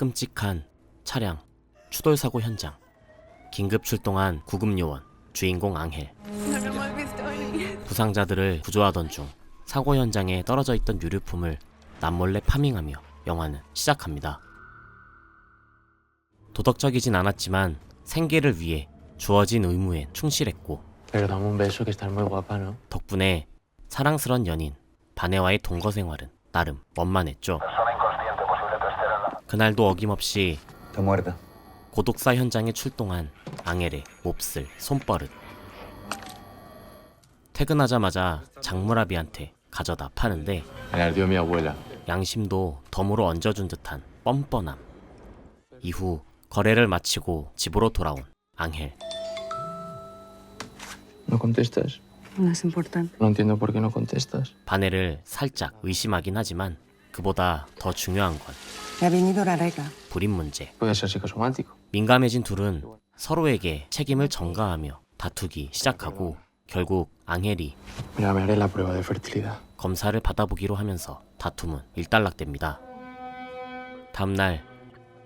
끔찍한 차량 추돌사고 현장. 긴급 출동한 구급요원 주인공 앙헬. 부상자들을 구조하던 중 사고 현장에 떨어져 있던 유류품을 남몰래 파밍하며 영화는 시작합니다. 도덕적이진 않았지만 생계를 위해 주어진 의무엔 충실했고 덕분에 사랑스런 연인 바네와의 동거 생활은 나름 원만했죠. 그날도 어김없이 고독사 현장에 출동한 앙헬의 몹쓸 손버릇. 퇴근하자마자 장무라비한테 가져다 파는데 양심도 덤으로 얹어준 듯한 뻔뻔함. 이후 거래를 마치고 집으로 돌아온 앙헬. No contestas. No es importante. No entiendo por qué no contestas. 바네를 살짝 의심하긴 하지만 그보다 더 중요한 건 Me ha venido la regla. 불임 문제. Puede ser psicosomático. 민감해진 둘은 서로에게 책임을 전가하며 다투기 시작하고 결국 앙헬이 Mira, me haré la prueba de fertilidad. 검사를 받아보기로 하면서 다툼은 일단락됩니다. 다음날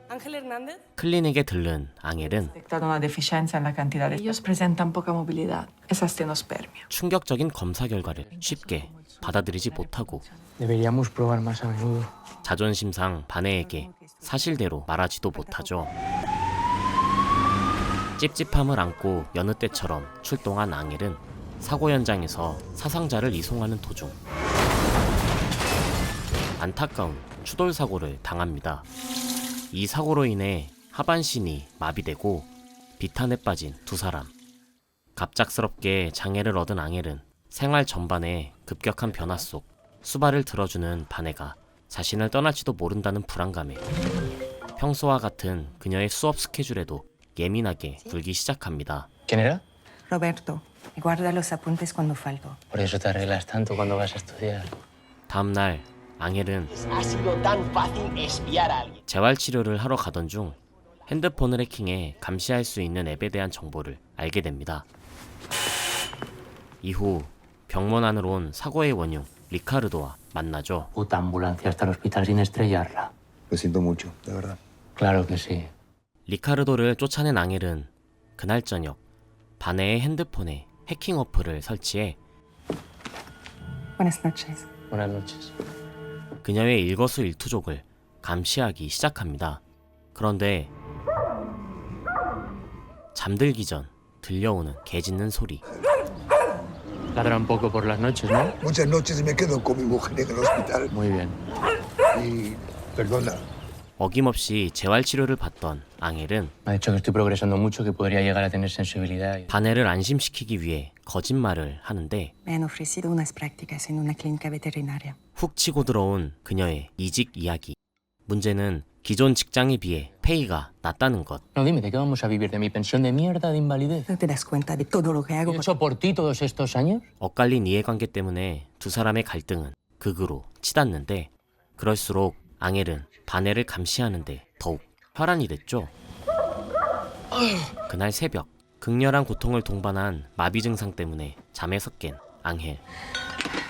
Ángel Hernández. 클리닉에 들른 앙헬은 detectado una deficiencia en la cantidad de ellos presentan poca movilidad. Es astenospermia. 충격적인 검사 결과를 쉽게 받아들이지 못하고 Deberíamos probar más a menudo. 자존심상 바네에게 사실대로 말하지도 못하죠. 찝찝함을 안고 여느 때처럼 출동한 앙헬은 사고 현장에서 사상자를 이송하는 도중 안타까운 추돌 사고를 당합니다. 이 사고로 인해 하반신이 마비되고 비탄에 빠진 두 사람. 갑작스럽게 장애를 얻은 앙헬은 생활 전반에 급격한 변화 속 수발을 들어주는 바네가 자신을 떠날지도 모른다는 불안감에 평소와 같은 그녀의 수업 스케줄에도 예민하게 굴기 시작합니다. ¿Quién era? Roberto. Y guarda los apuntes cuando falto. Por eso te arreglas tanto cuando vas a estudiar. 다음날 앙헬은 Ha sido tan fácil espiar a alguien. 재활치료를 하러 가던 중 핸드폰을 해킹해 감시할 수 있는 앱에 대한 정보를 알게 됩니다. 이후 병원 안으로 온 사고의 원흉 리카르도와 만나죠. Puta ambulancia hasta el hospital sin estrellarla. Lo siento mucho, de verdad. Claro que sí. 리카르도를 쫓아낸 앙헬은 그날 저녁 바네의 핸드폰에 해킹 어플을 설치해 Buenas noches. Buenas noches. 그녀의 일거수일투족을 감시하기 시작합니다. 그런데 잠들기 전 들려오는 개 짖는 소리. Ladra un poco por las noches, ¿no? Muchas noches me quedo con mi mujer en el hospital. Muy bien. Y perdona, 어김없이 재활치료를 받던 앙헬은 Me ha dicho que estoy progresando mucho, que podría llegar a tener sensibilidad. 바네를 안심시키기 위해 거짓말을 하는데 Me han ofrecido unas prácticas en una clínica veterinaria. 훅 치고 들어온 그녀의 이직 이야기. 문제는 기존 직장에 비해 페이가 낮다는 것. No, dime, ¿de qué vamos a vivir? ¿De mi pensión de mierda de invalidez? ¿No te das cuenta de todo lo que hago? ¿He hecho por ti todos estos años? 엇갈린 이해관계 때문에 두 사람의 갈등은 극으로 치닫는데 그럴수록 앙헬은 바네를 감시하는데 더욱 혈안이 됐죠. 그날 새벽 극렬한 고통을 동반한 마비 증상 때문에 잠에서 깬 앙헬.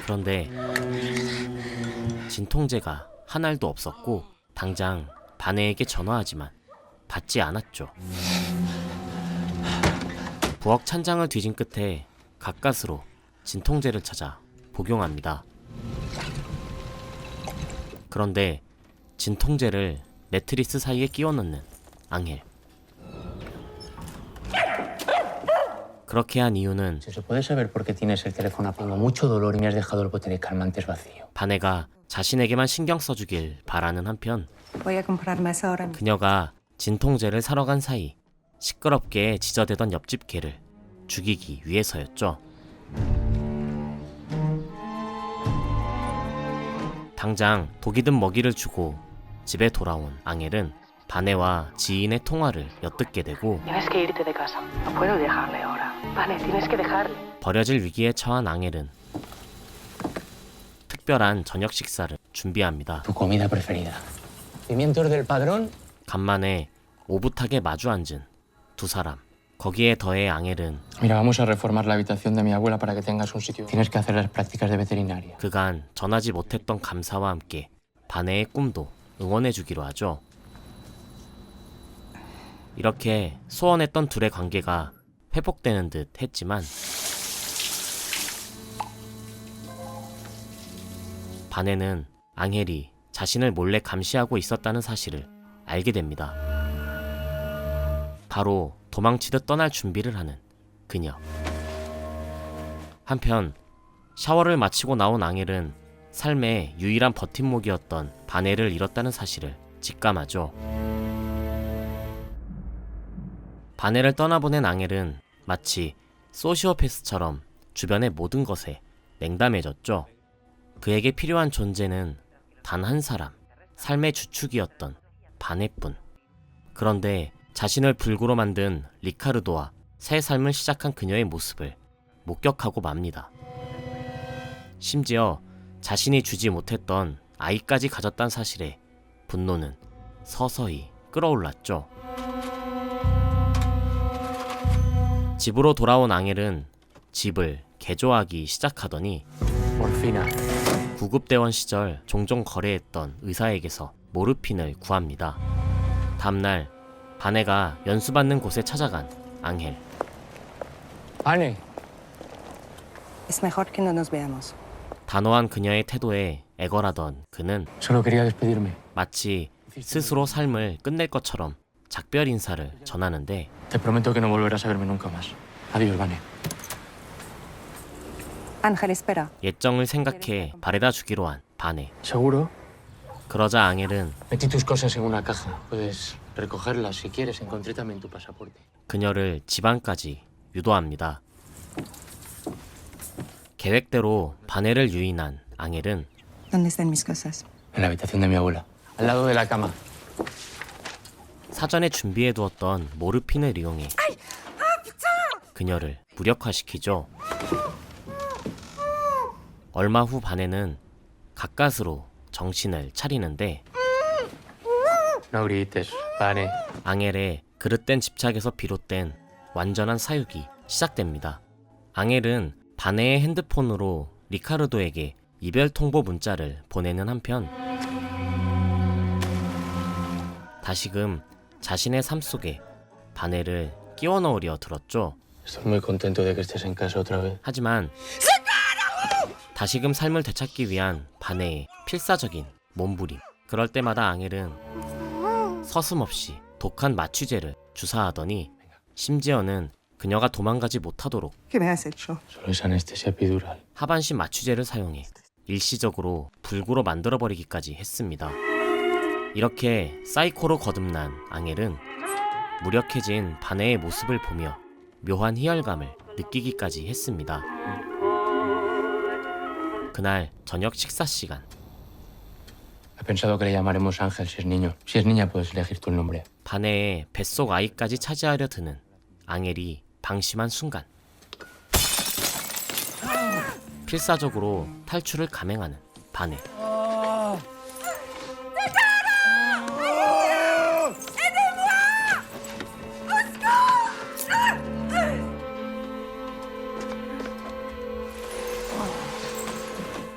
그런데 진통제가 한 알도 없었고 당장 바네에게 전화하지만 받지 않았죠. 부엌 찬장을 뒤진 끝에 가까스로 진통제를 찾아 복용합니다. 그런데 진통제를 매트리스 사이에 끼워 넣는 앙헬. 그렇게 한 이유는 ¿Se puede saber por qué tienes el teléfono? Tengo mucho dolor y me has dejado el bote de calmantes vacío. 바네가 자신에게만 신경 써주길 바라는 한편 Voy a comprar más ahora. 그녀가 진통제를 사러 간 사이 시끄럽게 짖어대던 옆집 개를 죽이기 위해서였죠. 당장 독이 든 먹이를 주고 집에 돌아온 앙헬은 바네와 지인의 통화를 엿듣게 되고 Tienes que irte de casa. No puedo dejarle ahora. Vale, tienes que dejarle. 버려질 위기에 처한 앙헬은 특별한 저녁 식사를 준비합니다. Tu comida preferida. Pimientos del padrón. 간만에 오붓하게 마주 앉은 두 사람. 거기에 더해 앙헬은 Mira, vamos a reformar la habitación de mi abuela para que tengas un sitio. Tienes que hacer las prácticas de veterinaria. 그간 전하지 못했던 감사와 함께 바네의 꿈도 응원해주기로 하죠. 이렇게 소원했던 둘의 관계가 회복되는 듯 했지만 바네는 앙헬이 자신을 몰래 감시하고 있었다는 사실을 알게 됩니다. 바로 도망치듯 떠날 준비를 하는 그녀. 한편 샤워를 마치고 나온 앙헬은 삶의 유일한 버팀목이었던 바네를 잃었다는 사실을 직감하죠. 바네를 떠나보낸 앙헬은 마치 소시오패스처럼 주변의 모든 것에 냉담해졌죠. 그에게 필요한 존재는 단 한 사람, 삶의 주축이었던 바네뿐. 그런데 자신을 불구로 만든 리카르도와 새 삶을 시작한 그녀의 모습을 목격하고 맙니다. 심지어 자신이 주지 못했던 아이까지 가졌다는 사실에 분노는 서서히 끓어올랐죠. 집으로 돌아온 앙헬은 집을 개조하기 시작하더니 Morfina. 구급대원 시절 종종 거래했던 의사에게서 모르핀을 구합니다. 다음날 바네가 연수받는 곳에 찾아간 앙헬. Anne. Es mejor que no nos veamos. 단호한 그녀의 태도에 애걸하던 그는 Solo quería despedirme. 마치 스스로 삶을 끝낼 것처럼 작별 인사를 전하는데 Te prometo que no volverás a verme nunca más. Adiós, Vane. Ángel, espera. 예정을 생각해 바래다 주기로 한 바네. ¿Seguro? 그러자 앙헬은 Metí tus cosas en una caja. Puedes recogerlas si quieres. Encontré también tu pasaporte. 그녀를 집 안까지 유도합니다. 계획대로 바네를 유인한 앙헬은 ¿Dónde están mis cosas? En la habitación de mi abuela. Al lado de la cama. 사전에 준비해두었던 모르핀을 이용해 그녀를 무력화시키죠. 얼마 후 바네는 가까스로 정신을 차리는데 No grites, Vane. 앙헬의 그릇된 집착에서 비롯된 완전한 사육이 시작됩니다. 앙헬은 바네의 핸드폰으로 리카르도에게 이별 통보 문자를 보내는 한편 다시금 자신의 삶 속에 바네를 끼워 넣으려 들었죠. Estoy muy contento de que estés en casa otra vez. 하지만 다시금 삶을 되찾기 위한 바네의 필사적인 몸부림. 그럴 때마다 앙헬은 서슴없이 독한 마취제를 주사하더니 심지어는 그녀가 도망가지 못하도록 ¿Qué me has hecho? Solo es anestesia epidural. 하반신 마취제를 사용해 일시적으로 불구로 만들어버리기까지 했습니다. 이렇게 사이코로 거듭난 앙헬은 무력해진 바네의 모습을 보며 묘한 희열감을 느끼기까지 했습니다. 그날 저녁 식사 시간, He pensado que le llamaremos Ángel si es niño. Si es niña puedes elegir tu nombre. 바네의 뱃속 아이까지 차지하려 드는 앙헬이 방심한 순간 필사적으로 탈출을 감행하는 바네.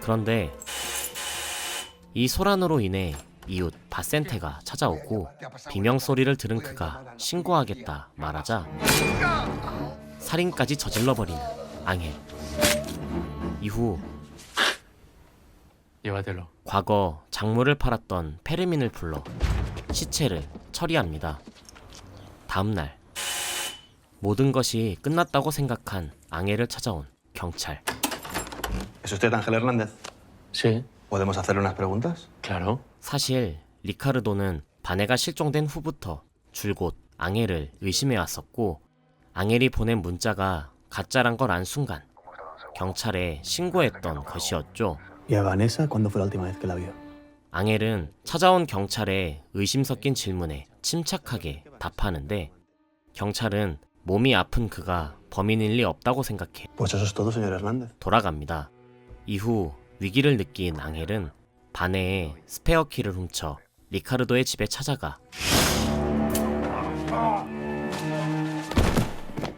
그런데 이 소란으로 인해 이웃 바센테가 찾아오고 비명소리를 들은 그가 신고하겠다 말하자 살인까지 저질러버리는 앙헬. 이후 Llévatelo. 과거 작물을 팔았던 페르민을 불러 시체를 처리합니다. 다음날 모든 것이 끝났다고 생각한 앙헬을 찾아온 경찰. ¿Es usted Ángel Hernández? Sí, ¿Podemos hacerle unas preguntas? claro. 사실 리카르도는 바네가 실종된 후부터 줄곧 앙헬을 의심해왔었고 앙헬이 보낸 문자가 가짜란 걸 안 순간 경찰에 신고했던 것이었죠. ¿Y a Vanessa cuándo fue la última vez que la vio? 앙헬은 찾아온 경찰의 의심 섞인 질문에 침착하게 답하는데 경찰은 몸이 아픈 그가 범인일 리 없다고 생각해 Pues eso es todo, señor Hernández. 돌아갑니다. 이후 위기를 느낀 앙헬은 바네의 스페어 키를 훔쳐 리카르도의 집에 찾아가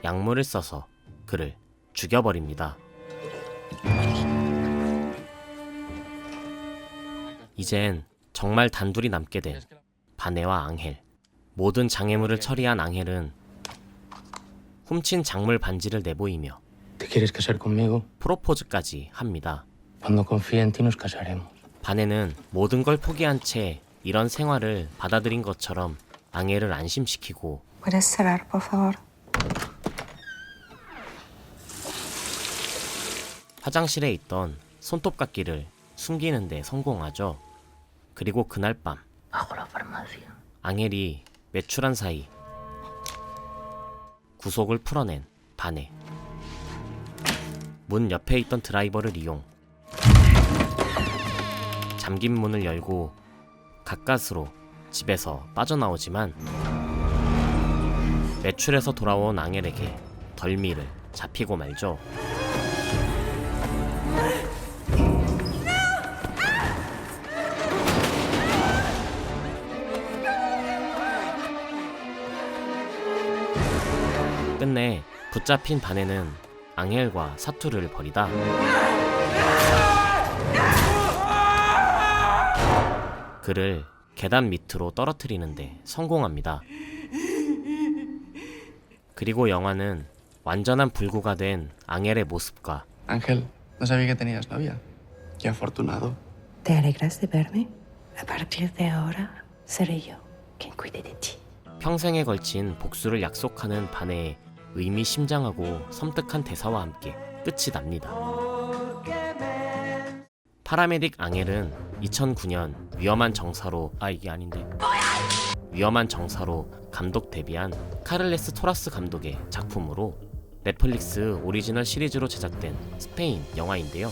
약물을 써서 그를 죽여버립니다. 이젠 정말 단둘이 남게 된 바네와 앙헬. 모든 장애물을 처리한 앙헬은 훔친 작물 반지를 내보이며 ¿Te quieres casar conmigo? 프로포즈까지 합니다. Cuando confíe en ti nos casaremos. 바네는 모든 걸 포기한 채 이런 생활을 받아들인 것처럼 앙헬을 안심시키고 ¿Puedes cerrar, por favor? 화장실에 있던 손톱깎이를 숨기는 데 성공하죠. 그리고 그날 밤 앙헬이 외출한 사이 구속을 풀어낸 바네. 문 옆에 있던 드라이버를 이용 잠긴 문을 열고 가까스로 집에서 빠져나오지만 외출해서 돌아온 앙헬에게 덜미를 잡히고 말죠. 끝내 붙잡힌 바네는 앙헬과 사투를 벌이다 그를 계단 밑으로 떨어뜨리는데 성공합니다. 그리고 영화는 완전한 불구가 된 앙헬의 모습과 Ángel, no sabía que tenías novia. Qué afortunado. ¿Te alegras de verme? A partir de ahora seré yo quien cuide de ti. 평생에 걸친 복수를 약속하는 바네의 의미심장하고 섬뜩한 대사와 함께 끝이 납니다. 파라메딕 앙헬은 2009년 위험한 정사로 위험한 정사로 감독 데뷔한 카를레스 토라스 감독의 작품으로 넷플릭스 오리지널 시리즈로 제작된 스페인 영화인데요.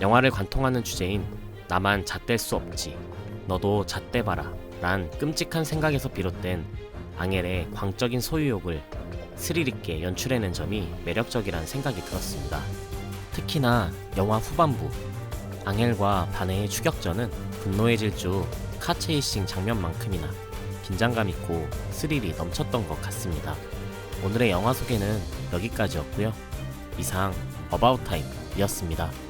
영화를 관통하는 주제인 나만 잣댈 수 없지, 너도 잣대봐라 란 끔찍한 생각에서 비롯된 앙헬의 광적인 소유욕을 스릴 있게 연출해낸 점이 매력적이란 생각이 들었습니다. 특히나 영화 후반부 앙헬과 바네의 추격전은 분노의 질주 카체이싱 장면만큼이나 긴장감 있고 스릴이 넘쳤던 것 같습니다. 오늘의 영화 소개는 여기까지였고요. 이상 어바웃 타임이었습니다.